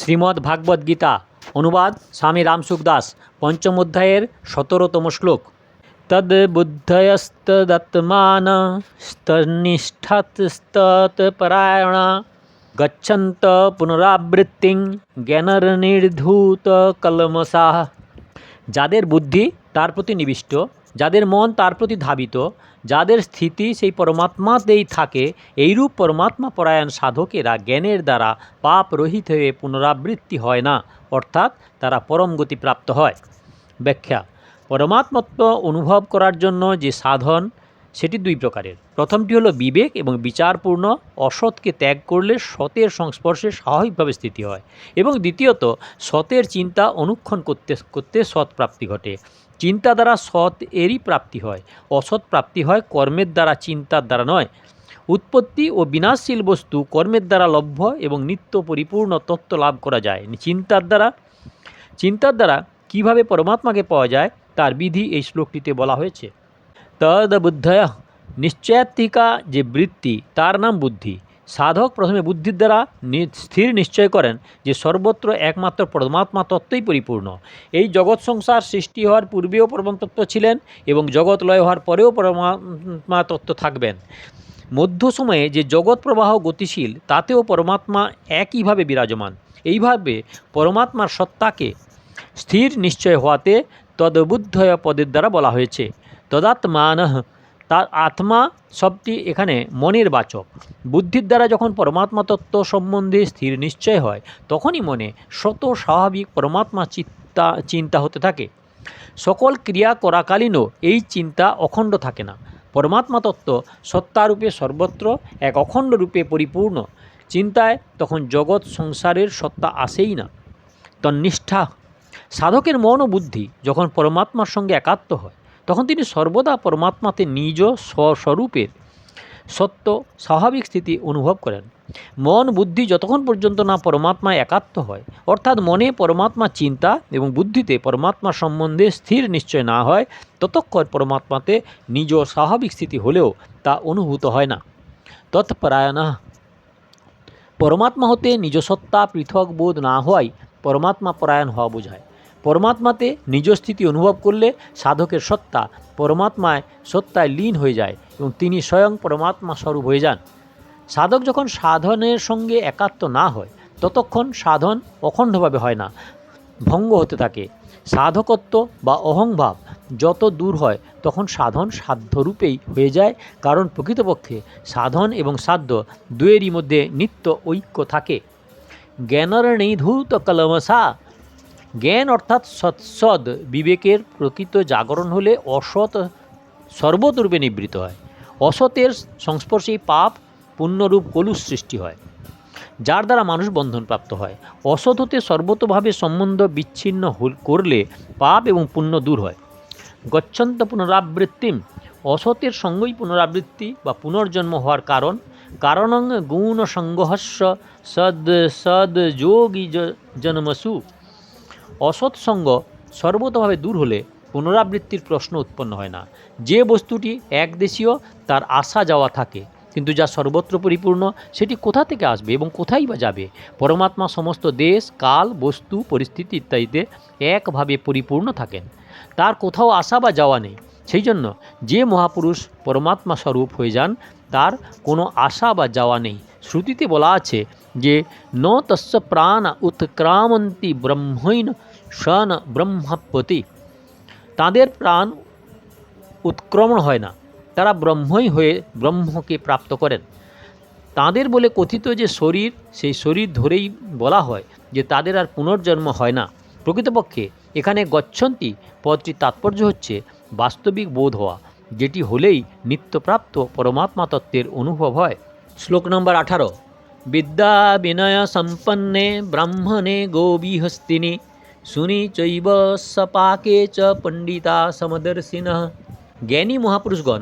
শ্রীমদ্ ভাগবত গীতা অনুবাদ স্বামী রামসুখ দাস পঞ্চম অধ্যায়ের 17তম শ্লোক। তদ্বুদ্ধয়স্তদাত্মান স্তনিষ্ঠস্তৎপরায়ণা গচ্ছন্ত পুনরাবৃত্তিং জ্ঞাননির্ধূত কলমসাহ। যাদের বুদ্ধি তার প্রতি নিবিষ্ট, যাদের মন তার প্রতি ধাবিত, যাদের স্থিতি সেই পরমাত্মাতেই থাকে, এইরূপ পরমাত্মা পরায়ণ সাধকেরা জ্ঞানের দ্বারা পাপ রহিত হয়ে পুনরাবৃত্তি হয় না, অর্থাৎ তারা পরম গতি প্রাপ্ত হয়। ব্যাখ্যা: পরমাত্মত্ব অনুভব করার জন্য যে সাধন সেটি দুই প্রকারের। প্রথমটি হলো বিবেক এবং বিচারপূর্ণ অসৎকে ত্যাগ করলে সতের সংস্পর্শে স্বাভাবিকভাবে স্থিতি হয়, এবং দ্বিতীয়ত সতের চিন্তা অনুক্ষণ করতে করতে সৎ প্রাপ্তি ঘটে। চিন্তা দ্বারা সৎ এরই প্রাপ্তি হয়, অসৎ প্রাপ্তি হয় কর্মের দ্বারা, চিন্তার দ্বারা নয়। উৎপত্তি ও বিনাশশীল বস্তু কর্মের দ্বারা লভ্য এবং নিত্য পরিপূর্ণ তত্ত্ব লাভ করা যায় চিন্তার দ্বারা কীভাবে পরমাত্মাকে পাওয়া যায় তার বিধি এই শ্লোকটিতে বলা হয়েছে। তদ্বুদ্ধয়, নিশ্চয়াত্মিকা যে বৃত্তি তার নাম বুদ্ধি। সাধক প্রথমে বুদ্ধির দ্বারা স্থির নিশ্চয় করেন যে সর্বত্র একমাত্র পরমাত্মা তত্ত্বই পরিপূর্ণ। এই জগৎ সংসার সৃষ্টি হওয়ার পূর্বেও পরমতত্ত্ব ছিলেন এবং জগৎ লয় হওয়ার পরেও পরমাত্মা তত্ত্ব থাকবেন। মধ্য সময়ে যে জগৎ প্রবাহ গতিশীল তাতেও পরমাত্মা একইভাবে বিরাজমান। এইভাবে পরমাত্মার সত্তাকে স্থির নিশ্চয় হওয়াতে তদ্বুদ্ধয় পদের দ্বারা বলা হয়েছে। তদাত্মানঃ, তার আত্মা শব্দটি এখানে মনের বাচক। বুদ্ধির দ্বারা যখন পরমাত্মা তত্ত্ব সম্বন্ধে স্থির নিশ্চয় হয় তখনই মনে শত স্বাভাবিক পরমাত্মা চিন্তা হতে থাকে। সকল ক্রিয়া করাকালীনও এই চিন্তা অখণ্ড থাকে না। পরমাত্মা তত্ত্ব সত্তারূপে সর্বত্র এক অখণ্ড রূপে পরিপূর্ণ। চিন্তায় তখন জগৎ সংসারের সত্তা আসেই না। তন্নিষ্ঠা, সাধকের মন ও বুদ্ধি যখন পরমাত্মার সঙ্গে একাত্ম হয় তখন তিনি সর্বদা পরমাত্মাতে নিজ স্বস্বরূপের সত্য স্বাভাবিক স্থিতি অনুভব করেন। মন বুদ্ধি যতক্ষণ পর্যন্ত না পরমাত্মায় একাত্ম হয়, অর্থাৎ মনে পরমাত্মা চিন্তা এবং বুদ্ধিতে পরমাত্মা সম্বন্ধে স্থির নিশ্চয় না হয়, ততক্ষণ পরমাত্মাতে নিজ স্বাভাবিক স্থিতি হলেও তা অনুভূত হয় না। তৎপরায়ণা, পরমাত্মা হতে নিজ সত্তা পৃথক বোধ না হওয়াই পরমাত্মা পরায়ণ হওয়া বোঝায়। পরমাত্মাতে নিজ স্থিতি অনুভব করলে সাধকের সত্তা সত্তায় লীন হয়ে যায় এবং তিনি স্বয়ং পরমাত্মা স্বরূপ হয়ে যান। সাধক যখন সাধনের সঙ্গে একাত্ম না হয় ততক্ষণ সাধন অখণ্ডভাবে হয় না, ভঙ্গ হতে থাকে। সাধকত্ব বা অহংভাব যত দূর হয় তখন সাধন সাধ্যরূপেই হয়ে যায়, কারণ প্রকৃতপক্ষে সাধন এবং সাধ্য দুয়েরই মধ্যে নিত্য ঐক্য থাকে। জ্ঞাননির্ধূত কলমসা, জ্ঞান অর্থাৎ সৎসদ বিবেকের প্রকৃত জাগরণ হলে অসৎ সর্বতরূপে নিবৃত্ত হয়। অসতের সংস্পর্শেই পাপ পুণ্যরূপ কলুষ সৃষ্টি হয়, যার দ্বারা মানুষ বন্ধনপ্রাপ্ত হয়। অসৎ হতে সর্বতোভাবে সম্বন্ধ বিচ্ছিন্ন করলে পাপ এবং পুণ্য দূর হয়। গচ্ছন্ত পুনরাবৃত্তিম, অসতের সঙ্গই পুনরাবৃত্তি বা পুনর্জন্ম হওয়ার কারণং গুণ সংঘর্ষ সদ্যোগী জন্মসু। অসৎ সঙ্গ সর্বতভাবে দূর হলে পুনরাবৃত্তির প্রশ্ন উৎপন্ন হয় না। যে বস্তুটি একদেশীয় তার আসা যাওয়া থাকে, কিন্তু যা সর্বত্র পরিপূর্ণ সেটি কোথা থেকে আসবে এবং কোথায় বা যাবে? পরমাত্মা সমস্ত দেশ, কাল, বস্তু, পরিস্থিতি ইত্যাদিতে একভাবে পরিপূর্ণ থাকেন, তার কোথাও আসা বা যাওয়া নেই। সেই জন্য যে মহাপুরুষ পরমাত্মা স্বরূপ হয়ে যান তার কোনো আসা বা যাওয়া নেই। শ্রুতিতে বলা আছে যে ন তস্য প্রাণ উৎক্রামন্তি ব্রহ্মৈন সন ব্রহ্মপতি, তাদের প্রাণ উৎক্রমণ হয় না, তারা ব্রহ্মই হয়ে ব্রহ্মকে প্রাপ্ত করেন। তাদের বলে কথিত যে শরীর, সেই শরীর ধরেই বলা হয় যে তাদের আর পুনর্জন্ম হয় না। প্রকৃতপক্ষে এখানে গচ্ছন্তি পদটির তাৎপর্য হচ্ছে বাস্তবিক বোধ হওয়া, যেটি হলেই নিত্যপ্রাপ্ত পরমাত্মা তত্ত্বের অনুভব হয়। শ্লোক নম্বর 18। বিদ্যা বিনয় সম্পন্নে ব্রাহ্মণে গোবিহস্তিনি শুনি চৈব সপাকে চ পণ্ডিতা সমদর্শিনঃ। জ্ঞানী মহাপুরুষগণ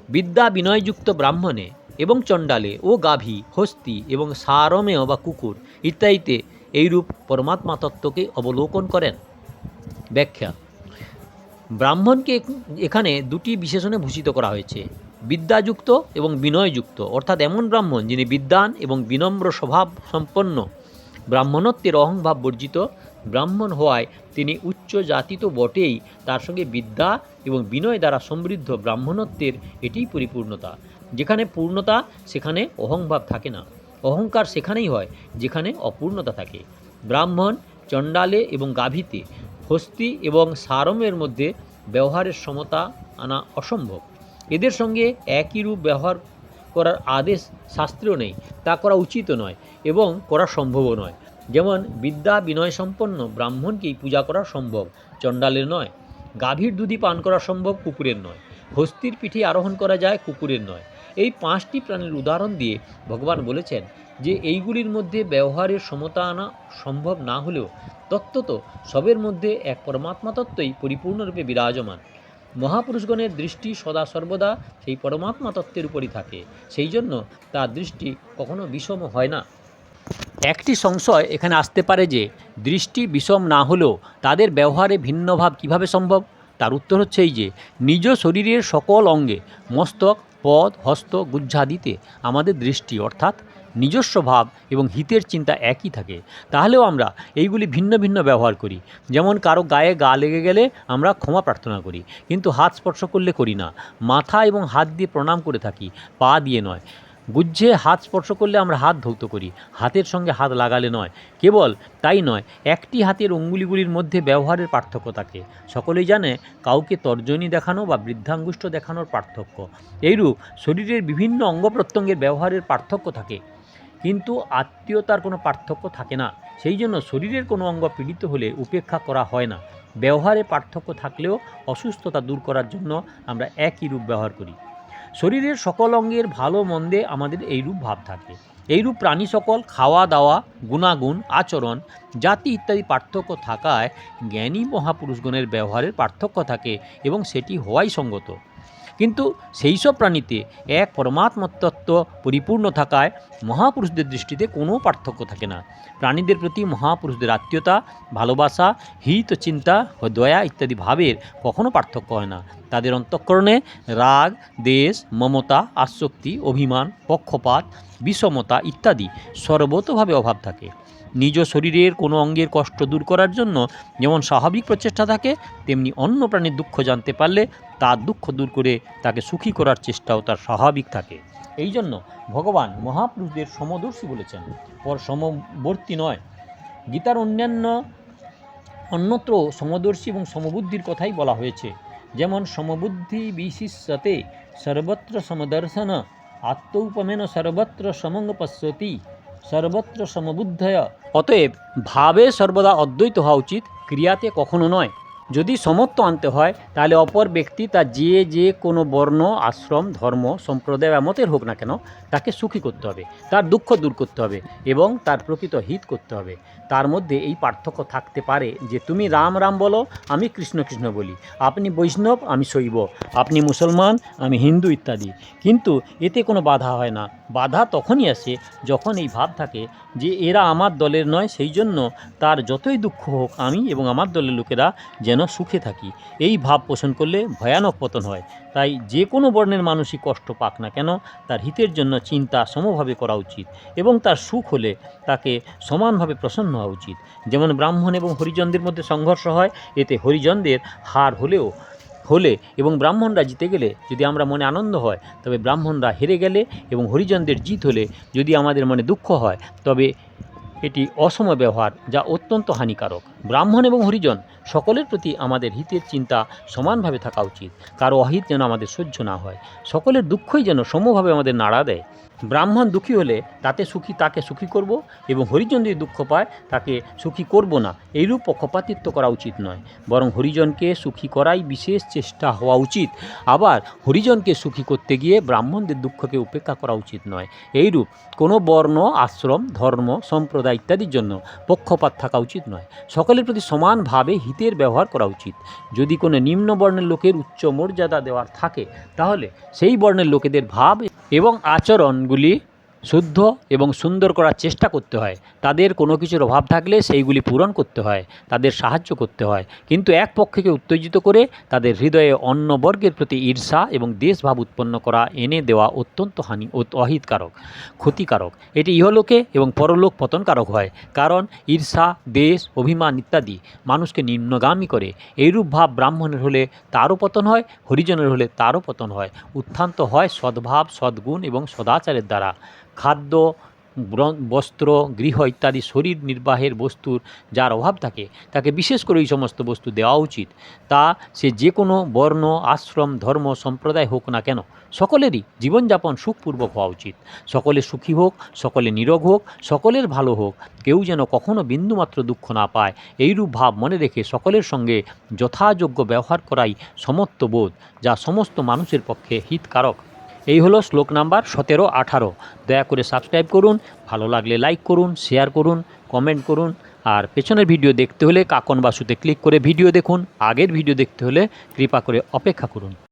বিদ্যা বিনয়যুক্ত ব্রাহ্মণে এবং চণ্ডালে ও গাভী, হস্তি এবং সারমেয় বা কুকুর ইত্যাদিতে এইরূপ পরমাত্মা তত্ত্বকে অবলোকন করেন। ব্যাখ্যা: ব্রাহ্মণকে এখানে দুটি বিশেষণে ভূষিত করা হয়েছে, বিদ্যাযুক্ত এবং বিনয়যুক্ত, অর্থাৎ এমন ব্রাহ্মণ যিনি বিদ্বান এবং বিনম্র স্বভাব সম্পন্ন ব্রাহ্মণত্বের অহংভাব বর্জিত ব্রাহ্মণ হওয়ায় তিনি উচ্চ জাতি তো বটেই, তার সঙ্গে বিদ্যা এবং বিনয় দ্বারা সমৃদ্ধ ব্রাহ্মণত্বের এটিই পরিপূর্ণতা। যেখানে পূর্ণতা সেখানে অহংভাব থাকে না। অহংকার সেখানেই হয় যেখানে অপূর্ণতা থাকে। ব্রাহ্মণ, চণ্ডালে এবং গাভীতে, হস্তি এবং সারমের মধ্যে ব্যবহারের সমতা আনা অসম্ভব। এদের সঙ্গে একই রূপ ব্যবহার করার আদেশ শাস্ত্রেও নেই, তা করা উচিতও নয় এবং করা সম্ভবও নয়। যেমন বিদ্যা বিনয় সম্পন্ন ব্রাহ্মণকেই পূজা করা সম্ভব, চণ্ডালের নয়। গাভীর দুধই পান করা সম্ভব, কুকুরের নয়। হস্তির পিঠে আরোহণ করা যায়, কুকুরের নয়। এই 5টি প্রাণীর উদাহরণ দিয়ে ভগবান বলেছেন যে এইগুলির মধ্যে ব্যবহারের সমতা আনা সম্ভব না হলেও তত্ত্বত সবের মধ্যে এক পরমাত্মা তত্ত্বই পরিপূর্ণরূপে বিরাজমান। মহাপুরুষগণের দৃষ্টি সদা সর্বদা সেই পরমাত্মা তত্ত্বের উপরই থাকে, সেই জন্য তার দৃষ্টি কখনো বিষম হয় না। একটি সংশয় এখানে আসতে পারে যে দৃষ্টি বিষম না হলেও তাদের ব্যবহারে ভিন্নভাব কিভাবে সম্ভব। তার উত্তর হচ্ছে এই যে নিজ শরীরের সকল অঙ্গে, মস্তক, পদ, হস্ত, গুহ্যাদিতে আমাদের দৃষ্টি অর্থাৎ নিজস্ব ভাব এবং হিতের চিন্তা একই থাকে। তাহলেও আমরা এইগুলি ভিন্ন ভিন্ন ব্যবহার করি। যেমন কারো গায়ে গা লেগে গেলে আমরা ক্ষমা প্রার্থনা করি, কিন্তু হাত স্পর্শ করলে করি না। মাথা এবং হাত দিয়ে প্রণাম করে থাকি, পা দিয়ে নয়। গুহ্যে হাত স্পর্শ করলে আমরা হাত ধৌত করি, হাতের সঙ্গে হাত লাগালে নয়। কেবল তাই নয়, একটি হাতের অঙ্গুলিগুলির মধ্যে ব্যবহারের পার্থক্য থাকে। সকলেই জানে কাউকে তর্জনী দেখানো বা বৃদ্ধাঙ্গুষ্ঠ দেখানোর পার্থক্য। এইরূপ শরীরের বিভিন্ন অঙ্গ প্রত্যঙ্গের ব্যবহারের পার্থক্য থাকে, কিন্তু আত্মীয়তার কোনো পার্থক্য থাকে না। সেই জন্য শরীরের কোনো অঙ্গ পীড়িত হলে উপেক্ষা করা হয় না। ব্যবহারে পার্থক্য থাকলেও অসুস্থতা দূর করার জন্য আমরা একই রূপ ব্যবহার করি। শরীরের সকল অঙ্গের ভালো মন্দে আমাদের এইরূপ ভাব থাকে। এইরূপ প্রাণী সকল খাওয়া দাওয়া, গুণাগুণ, আচরণ, জাতি ইত্যাদি পার্থক্য থাকায় জ্ঞানী মহাপুরুষগণের ব্যবহারের পার্থক্য থাকে এবং সেটি হওয়াই সঙ্গত। কিন্তু সেই সব প্রাণীতে এক পরমাত্মতত্ত্ব পরিপূর্ণ থাকায় মহাপুরুষদের দৃষ্টিতে কোনো পার্থক্য থাকে না। প্রাণীদের প্রতি মহাপুরুষদের আত্মীয়তা, ভালোবাসা, হিত চিন্তা ও দয়া ইত্যাদি ভাবের কখনো পার্থক্য হয় না। তাদের অন্তঃকরণে রাগ, দেশ, মমতা, আসক্তি, অভিমান, পক্ষপাত, বিষমতা ইত্যাদি সর্বতোভাবে অভাব থাকে। নিজ শরীরের কোনো অঙ্গের কষ্ট দূর করার জন্য যেমন স্বাভাবিক প্রচেষ্টা থাকে, তেমনি অন্য প্রাণীর দুঃখ জানতে পারলে তার দুঃখ দূর করে তাকে সুখী করার চেষ্টাও তার স্বাভাবিক থাকে। এই জন্য ভগবান মহাপুরুষদের সমদর্শী বলেছেন, পর সমবর্তী নয়। গীতার অন্যত্র সমদর্শী এবং সমবুদ্ধির কথাই বলা হয়েছে। যেমন সমবুদ্ধি বিশিষ্যতে সর্বত্র সমদর্শন, আত্মৌপমেন সর্বত্র সমঙ্গ পশ্যতি, সর্বত্র সমবুদ্ধয়। অতএব ভাবে সর্বদা অদ্বৈত হওয়া উচিত, ক্রিয়াতে কখনো নয়। যদি সমত্ব আনতে হয় তাহলে অপর ব্যক্তি তার যে কোনো বর্ণ, আশ্রম, ধর্ম, সম্প্রদায় বা মতের হোক না কেন, তাকে সুখী করতে হবে, তার দুঃখ দূর করতে হবে এবং তার প্রকৃত হিত করতে হবে। তার মধ্যে এই পার্থক্য থাকতে পারে যে তুমি রাম রাম বলো, আমি কৃষ্ণ কৃষ্ণ বলি, আপনি বৈষ্ণব, আমি শৈব, আপনি মুসলমান, আমি হিন্দু ইত্যাদি। কিন্তু এতে কোনো বাধা হয় না। বাধা তখনই আসে যখন এই ভাব থাকে যে এরা আমার দলের নয়, সেই জন্য তার যতই দুঃখ হোক আমি এবং আমার দলের লোকেরা যেন সুখে থাকি। এই ভাব পোষণ করলে ভয়ানক পতন হয়। তাই যে কোনো বর্ণের মানুষই কষ্ট পাক না কেন, তার হিতের জন্য চিন্তা সমভাবে করা উচিত এবং তার সুখ হলে তাকে সমানভাবে প্রসন্ন হওয়া উচিত। যেমন ব্রাহ্মণ এবং হরিজনদের মধ্যে সংঘর্ষ হয়, এতে হরিজনদের হার হলে এবং ব্রাহ্মণরা জিতে গেলে যদি আমরা মনে আনন্দ হয়, তবে ব্রাহ্মণরা হেরে গেলে এবং হরিজনদের জিত হলে যদি আমাদের মনে দুঃখ হয়, তবে এটি অসম ব্যবহার, যা অত্যন্ত হানিকারক। ব্রাহ্মণ এবং হরিজন সকলের প্রতি আমাদের হিতের চিন্তা সমানভাবে থাকা উচিত। কারো অহিত যেন আমাদের সহ্য না হয়। সকলের দুঃখই যেন সমভাবে আমাদের নাড়া দেয়। ব্রাহ্মণ দুঃখী হলে তাকে সুখী করব এবং হরিজন যদি দুঃখ পায় তাকে সুখী করব না, এইরূপ পক্ষপাতিত্ব করা উচিত নয়। বরং হরিজনকে সুখী করাই বিশেষ চেষ্টা হওয়া উচিত। আবার হরিজনকে সুখী করতে গিয়ে ব্রাহ্মণদের দুঃখকে উপেক্ষা করা উচিত নয়। এইরূপ কোনো বর্ণ, আশ্রম, ধর্ম, সম্প্রদায় ইত্যাদির জন্য পক্ষপাত থাকা উচিত নয়। সকলের প্রতি সমানভাবে হিতের ব্যবহার করা উচিত। যদি কোনো নিম্ন বর্ণের লোকের উচ্চ মর্যাদা দেওয়ার থাকে, তাহলে সেই বর্ণের লোকেদের ভাব এবং আচরণগুলি শুদ্ধ এবং সুন্দর করার চেষ্টা করতে হয়। তাদের কোনো কিছুর অভাব থাকলে সেইগুলি পূরণ করতে হয়, তাদের সাহায্য করতে হয়। কিন্তু এক পক্ষকে উত্তেজিত করে তাদের হৃদয়ে অন্য বর্গের প্রতি ঈর্ষা এবং দেশভাব উৎপন্ন করা এনে দেওয়া অত্যন্ত অহিতকারক, ক্ষতিকারক। এটি ইহলোকে এবং পরলোক পতনকারক হয়। কারণ ঈর্ষা, দেশ, অভিমান ইত্যাদি মানুষকে নিম্নগামী করে। এইরূপ ভাব ব্রাহ্মণের হলে তারও পতন হয়, হরিজনের হলে তারও পতন হয়। উত্থান তো হয় সদ্ভাব, সদ্গুণ এবং সদাচারের দ্বারা। খাদ্য, বস্ত্র, গৃহ ইত্যাদি শরীর নির্বাহের বস্তুর যার অভাব থাকে তাকে বিশেষ করে এই সমস্ত বস্তু দেওয়া উচিত। তা সে যে কোনো বর্ণ, আশ্রম, ধর্ম, সম্প্রদায় হোক না কেন, সকলেরই জীবনযাপন সুখপূর্বক হওয়া উচিত। সকলে সুখী হোক, সকলে নিরোগ হোক, সকলের ভালো হোক, কেউ যেন কখনো বিন্দুমাত্র দুঃখ না পায়, এইরূপ ভাব মনে রেখে সকলের সঙ্গে যথাযোগ্য ব্যবহার করাই সমত্ববোধ, যা সমস্ত মানুষের পক্ষে হিতকারক। এই হলো শ্লোক নাম্বার 17-18। দয়া করে সাবস্ক্রাইব করুন, ভালো লাগলে লাইক করুন, শেয়ার করুন, কমেন্ট করুন। আর পেছনের ভিডিও দেখতে হলে কাকন বাসুতে ক্লিক করে ভিডিও দেখুন। আগের ভিডিও দেখতে হলে কৃপা করে অপেক্ষা করুন।